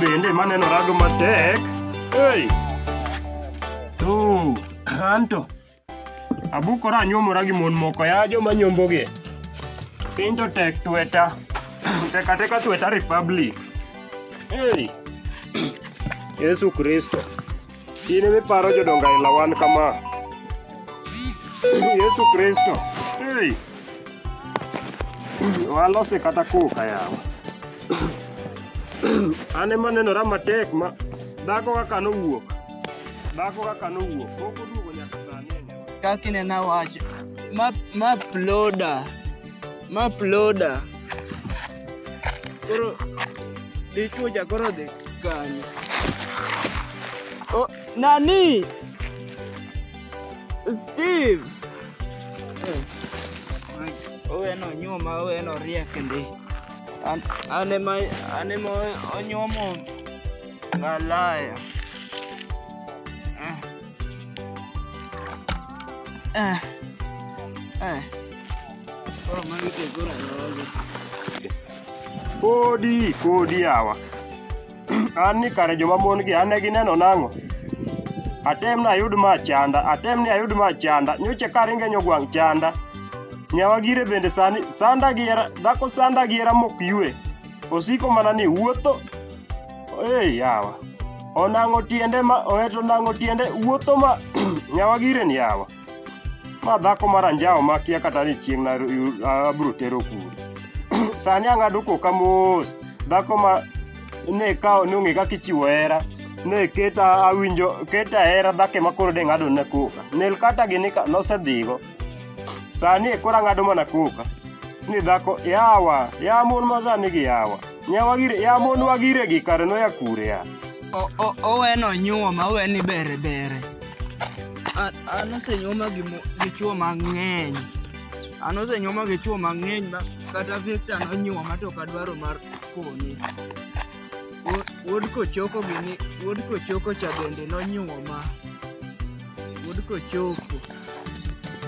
bende maneno rago matek. Hey! Anto abukora anyuomora gi mon moko ya joma nyombogi. Piny to tek tweta. Teka tweta Republic. Hey! Yesu Kristo. In miparo jodonga ilawan kama. Yesu Kristo. Hey! Walose kata kuka yawa. Ane manenora matek ma dhako kaka nowuok. Pok oduogo nyaka sani. Kaka nena wacho. Ma ploda. Koro dichuja koro dhi kanyo. Oh, nani? Steve. Owe no nyoma, owe no riekndi. Ane ma onyomo galaya. Koro magi te koro yogi. Kodi yawa. An ni kare joma mon gi ane gineno nang'o. Atem ni ayud ma chanda. Nyoche karinge nyogwang' chanda. Nyawa gire bende sani dhako sanda giera mok ywe. Osiko mana ni wuotho. Yawa. Onang'o tiende wuotho ma nyawa gire ni yawa. Ma dhako maranjao makia kata ni chieng' na abro tero kuro. Sani ang'ado koka mos. Dhako ma ne kao nong'e kaka ichiwo hera. Ne keta hera dhake makoro de ng'ado na koka. Nel kata gini nosedhigo. Sani koro ang'ado mana koka. Ni dhako yawa. Ya mon mazani gi yawa. Nyawa gire ya mon wagire gi kare no ya kure ya. Owe no nyuoma, owe ni bere. An osenyoma gi chuo mang'eny. Ma kata Victor nonyuoma to kadwaro mar kone. Wuod kochoko cha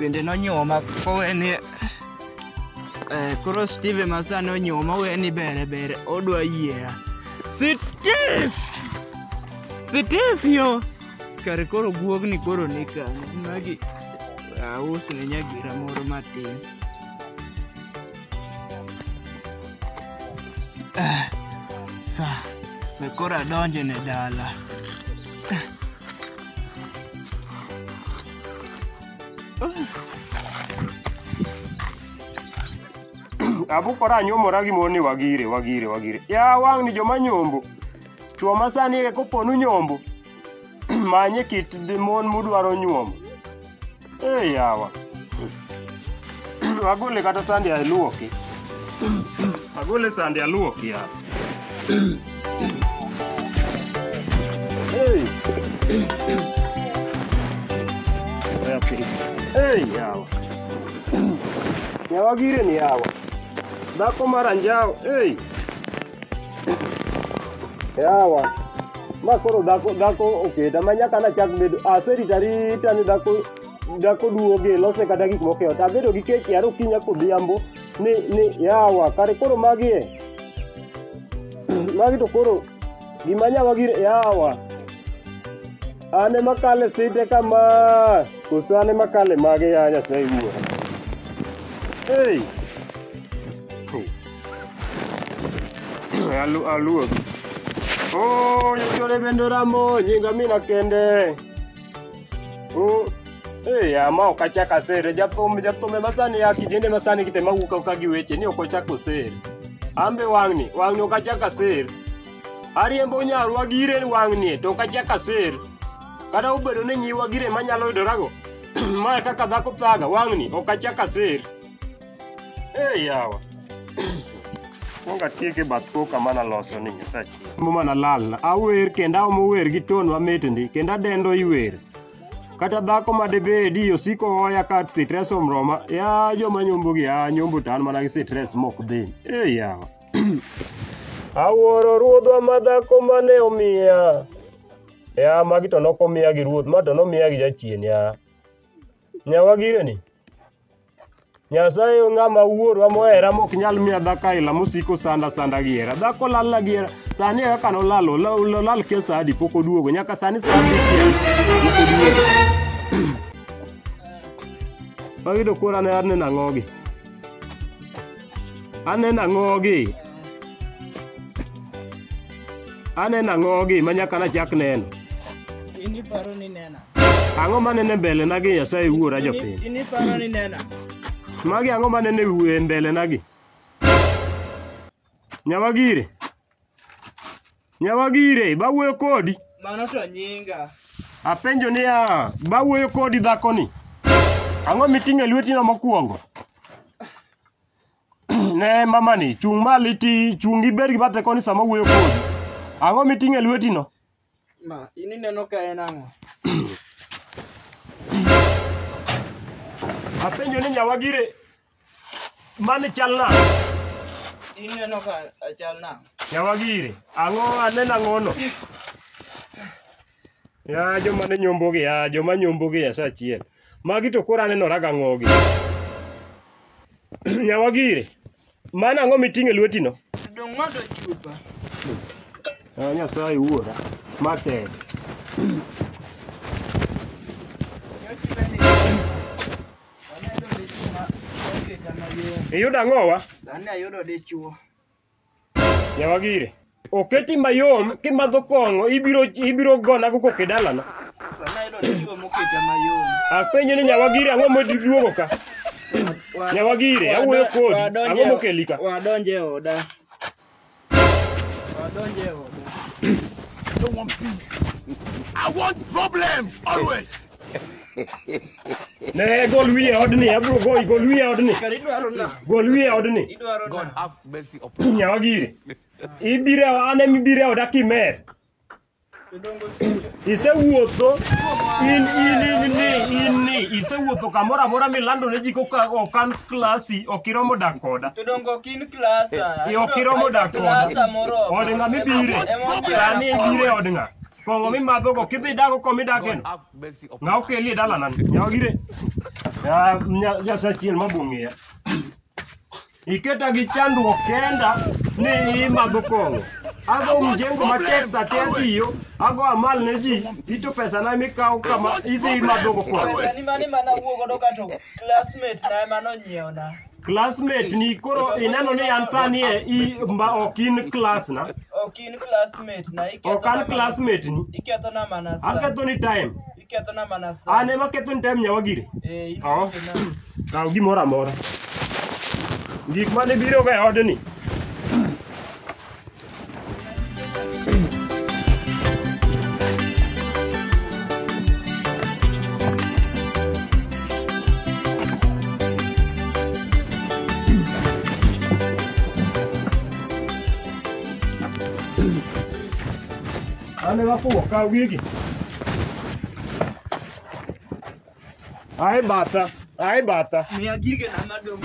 bende nonyuoma. Kowe ni koro Steve masani onyuoma owe ni bere odwa yiera. Steve yo. Kare koro guogni koro ni kanyo. Magi ausne nyagira moro matin. Me koro adonjo ne dala. Abukora anyuomora gi mon ni wagire. Ya wang' ni joma nyombo. Chuo masani koponu nyombo. Manye kit mon mudwaro nyuomo. Yawa. Agole kata sandi aluoki. Ya. Yawa. Nyawa gire ni yawa. Dhako maranjao. Yawa. Ma koro dhako oketa manyaka na chak bedo aserita ni dhako duoge lose kata gik moko ot. Abedo gi kech yaro kinya kodhiambo ni yawa kare koro magi to koro gima nyawa gire yawa. Ane makale site kama koso ane makale mage ya Nyasaye wuora. Aluogi. Yore bende ramo nyinga mina kende. Ma ok achako asere. Jathum masani ya kijende masani kite mawuok ka gi weche ni ok ochako sere. Ambe wang'ni ok achako asere. Ariembo nyarwa gire wang'ni to ok achako asere. Kata obedo ni nyiwa gire manyalo yudorago. Ma kaka dhako thaga wang'ni ok achako asere. Yawa. Konga tieke bath koka mana loso ni Nyasaye. Mana lal. Awer kenda awer gi ton mamit ndi. Kenda dendo iwer. Kata dhako madebedi osiko oya kat stress omroma. Ya joma nyombo gi nyombo tan mana gi stress mok dhi. Yawa. Awuoro ruodhwa ma dhako mane omiya. Magi to nokomiya gi ruoth. Ma to nomiya gi jachien ya. Nyawa gire ni. Nyasaye ng'ama wuorwa mohera mok nyal miya dhako aila mosiko sanda giera. Dhako lal na giera. Sani kaka nolalo, lal kia sa adi pok oduogo. Nyaka sani sa adi kia pok oduogo. Magi to koro aneno ang'ogi. Aneno ang'ogi ma nyaka nachak neno. Ini paro ni nena. Ang'o manene mbele nagi Nyasaye wuora jopiny. Ini paro ni nena. Magi ang'o manene mbele nagi. Nyawagire, bawuoyo kodi. Mano to nyinga. Apenjo niya, bawuoyo kodi dhakoni. Ang'o miting'e lwetino mokwongo? Ne mamani, chung' maliti, chung' iber gi bathe koni sama wuoyo kodi. Ang'o miting'e lwetino? Ma, ini neno ka en ang'o? Apenjo ni Nyawagire, mane chal nang'o? Ini neno ka achal nang'o? Nyawagire, aneno ang'ono. Ya joma ne nyombogi, joma nyombogi ya sachiel. Magi to koro aneno raga ng'ogi. Nyawagire, mane ang'o miting'e lwetino? Dong' ng'ado chupa. Nyasaye wuora, matek. Iyudo ang'owa? Sani ayudo dichuo. Nyawagire, oketi mayom kimadho kong'o ibiro gona go koke dalana. Sani ayudo dichuo mokete mayom. Apenjo ni Nyawagire ang'o moduogo ka? Nyawagire, awuoyo kodi, ang'o mokeli ka? Wadonje oda. I don't want peace. I want problems always. Ne gol wiye odni, abro gol wiye odni. Gol wiye odni. God have mercy upon Nyawagire. Ibire ane mibire oda kimer. Isewuotho isewuotho kamoro amora milando ne ji okan klasi okiromo dak koda. Tudongo kin klasa. Okiromo dak koda. Odinga mibire. Sani ibire odinga. Kong'o mimadho go kidhi dago komidakeno. Ng'a okeli e dalana Nyawagire. Nyasachiel mabong'eya. Iketa gi chandruok kenda ni imadho kong'o. Ago mjengo matek sa tiyo, ago amal ne ji, ito pesa na mikaw kama idhi madho go kong'o. Pesa ni mani mana wuogo do kato classmate na mano nyiewo na. Classmate ni koro inano ni an sani okin class na. Okin classmate na iketho. Okan classmate ni. Iketho na mana sa. Aketho ni time. Iketho na mana sa. Ane maketho ni time Nyawagire. Kaw gimoro amora. Gik mane biro ga e odni. Ane wafuo kaw gigi. Ai bata. Miya gige na madong.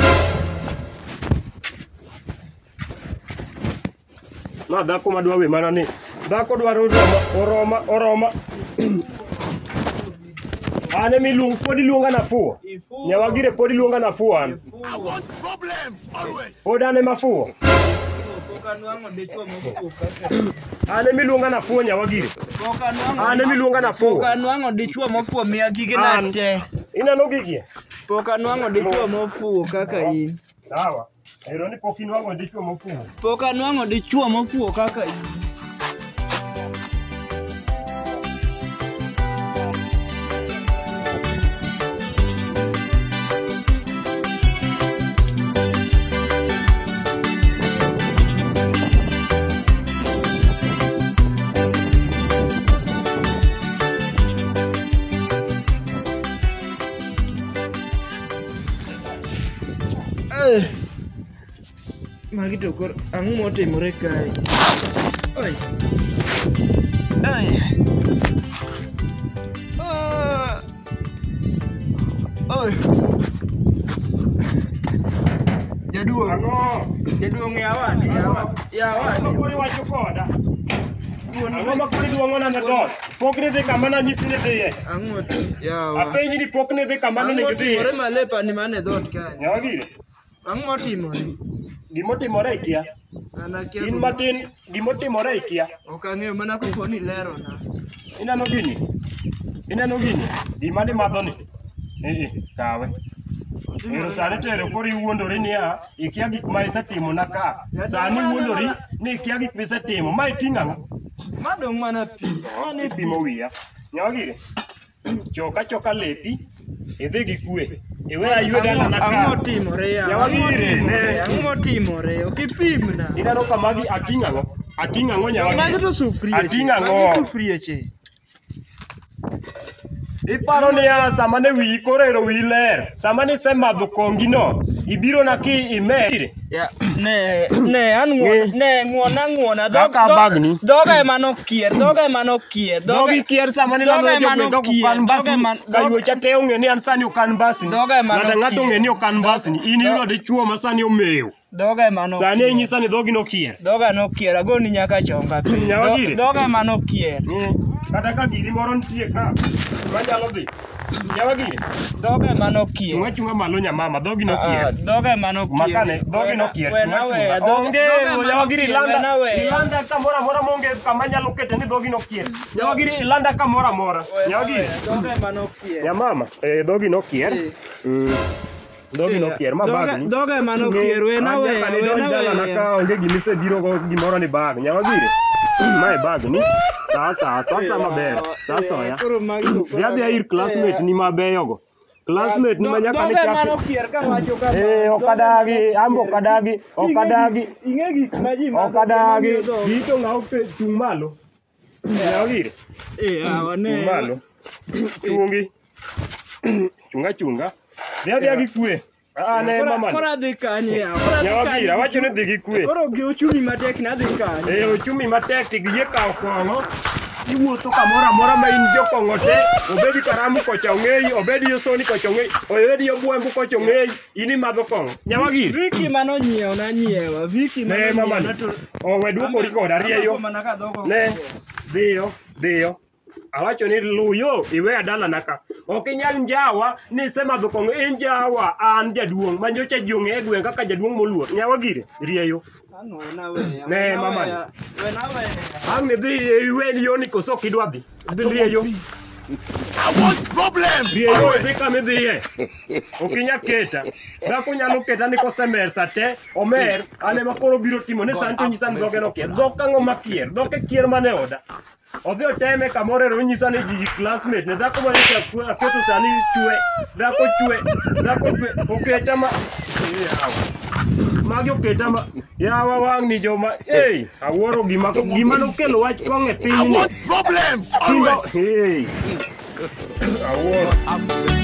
Ma dhako madwa we mana ni. Dhako dwaro oroma. Ane podi luonga na fuo. Nyawagire podi luonga na fuo an. I want problems always. Odane mafuo. Pokanwang'o dichuo mofuo. Ane miluonga na fuo Nyawagire. Ane miluonga na fuo. Pokanwang'o dichuo mofuo miya gige na te. Inano gigie? Pokanwang'o dichuo mofuo kaka in. Sawa. Ero ni pok inwang'o dichuo mofuo. Pokanwang'o dichuo mofuo kaka in. Magi to kor ang'o motimore kae? Oi. Oi. Jaduong' yawa. Ang'o makori wacho koda? Ang'o makori duong'ona ne dhoot? pok ni dhi kama nanyisi ni dhiye. Ang'o yawa. Apenji ni pok ni dhi kama nonego dhiye. Ang'o timore malepa ni mane dhot kanyo? Nyawagire. Ang'o timore? Gimotimore ikia. In matin gimotimore ikia. Ok ang'eyo mana koko ni lero na. Ineno gini? Gima ni madho ni? Kawe. Ero sani tero koro iwuondori niya, ikia gik ma isetimo na ka. Sani iwuondori ni ikia gik ma isetimo. Ma iting'o ang'o? Madong mana pi. Mane pimo wiya. Nyawagire. Choka lepi. Idhi gi kwe. Iwe aywe dala na ka. Ang'o timore ya? Nyawagire. Ang'o timore? Ok ipimna. Ineno ka magi ating'o ang'o? Ating'o ang'o nyawagire? Magi to sufria. Ating'o ang'o? Magi sufria che. Iparo niya sama ne wiyi koro ero wiyi ler. Sama ne isemadho kongi no, ibiro na ki imere. Ya, ne an ng'uona. Kaka bagni. Dhoga ema nokier. Dhogi kier sama ne lalo jogwe ka kukan basi. Kaywecha te ong'e ni an sani okan basni. Ng'ato ong'e ni okan basni. In iyudo dichuo ma sani omewo. Dhoga ema nokier. Sani inyisa ni dhogi nokier. Dhoga nokier. Agoni nyaka chonga piny. Nyawagire. Dhoga ema nokier. Kata ka giri moro nitie ka. Manyalo dhi. Nyawagire. Dhoga ema nokier. Chunga malo nyamama. Dhogi nokier. Dhoga ema nokier. Makane. Dhogi nokier. Onge. Nyawagire ilanda kamora mora monge kama nyalo kete ni dhogi nokier. Nyawagire ilanda kamora mora. Nyawagire. Dhoga ema nokier. Nyamama. Dhogi nokier. Dhogi nokier ma bagni. Dhoga ema nokier. Wena we. Naka onge gimise biro go gimoro ni bag. Nyawagire. Mae bagni. Sasa maber. Sasa ya. Yadhi ir classmate ni mabeyo go. Classmate ni manyaka ni chaki. Okadagi, ambo okadagi. Ing'e gik ma ji Okadagi. Dito ng'aw chung malo. Nyawagire. Awane. Chung malo. Chungi. Chunga. Yadhi gi kwe. Ne mama. Kora dhi kanye ya. Nyawagire, awacho ni dhi gi kwe. Koro gi ochumi matek na dhi kanye. Ochumi matek gi kawo kong'o. Iwuotho kamoro amora ma in jokong'o te, obedi Karamu kocha ong'eyi, obedi Yosoni kocha ong'eyi, obedi Yobwembu kocha ong'eyi, in imadho kong'o. Nyawagire. Viki mano nyiewo na nyiewa. Viki mano mama ni. Owe duokori koda rieyo. Ne, dhiyo. Awacho ni luyo iwe adala naka. Ok inyal njawa ni isemadho kong'o, injawa an jaduong' manyocha ji ong'e e gweng' kaka jaduong' moluor. Nyawagire, rieyo. Ne mama ni. Ang' dhi iwe ni yoni koso ok idwa dhi. Dhi rieyo. I want problems. Rieyo dhi kama idhiye. Ok inyal keta. Dhako nyalo keta ni kosemer sa te, omer, ane ma koro biro timo ni sani to nyisa ni dhoge nokier. Dhok ang'o makier? Dhoge kier mane oda. Odhi oteme kamoro ero nyisa ni ji classmate ne dhako ma aketo sani chwe. Dhako chwe. Oketa ma. Magi oketa ma. Yawa wang' ni joma. Awuoro gima nokelo wach kong'e piny ni. I want problems always. Awuoro.